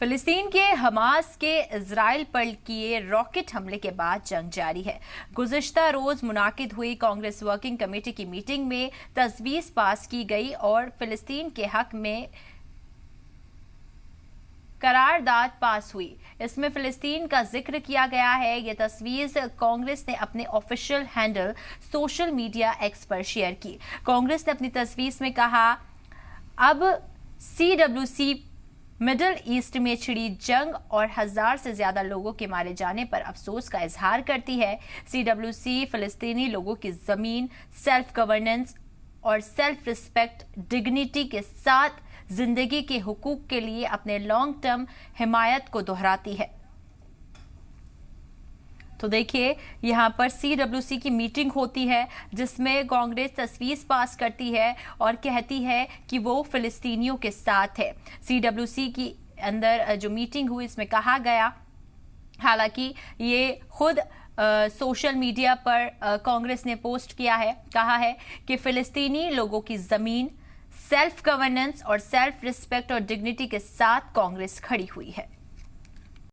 फिलिस्तीन के हमास के इजराइल पर किए रॉकेट हमले के बाद जंग जारी है। गुज़िश्ता रोज मुनाकिद हुई कांग्रेस वर्किंग कमेटी की मीटिंग में तजवीज़ पास की गई और फिलिस्तीन के हक में करारदाद पास हुई। इसमें फिलिस्तीन का जिक्र किया गया है। यह तस्वीर कांग्रेस ने अपने official handle social media x पर शेयर की। कांग्रेस ने अपनी तस्वीर में कहा, अब CWC मिडल ईस्ट में छिड़ी जंग और 1000 से ज्यादा लोगों के मारे जाने पर अफसोस का इजहार करती है। CWC फिलिस्तीनी लोगों की जमीन, सेल्फ गवर्नेंस और सेल्फ रिस्पेक्ट, डिग्निटी के साथ जिंदगी के हुकूक के लिए अपने लॉन्ग टर्म हिमायत को दोहराती है। तो देखिए, यहाँ पर CWC की मीटिंग होती है जिसमें कांग्रेस तस्वीर पास करती है और कहती है कि वो फिलिस्तीनियों के साथ है। CWC की अंदर जो मीटिंग हुई इसमें कहा गया, हालांकि ये खुद सोशल मीडिया पर कांग्रेस ने पोस्ट किया है, कहा है कि फिलिस्तीनी लोगों की जमीन, सेल्फ गवर्नेंस और सेल्फ रिस्पेक्ट और डिग्निटी के साथ कांग्रेस खड़ी हुई है।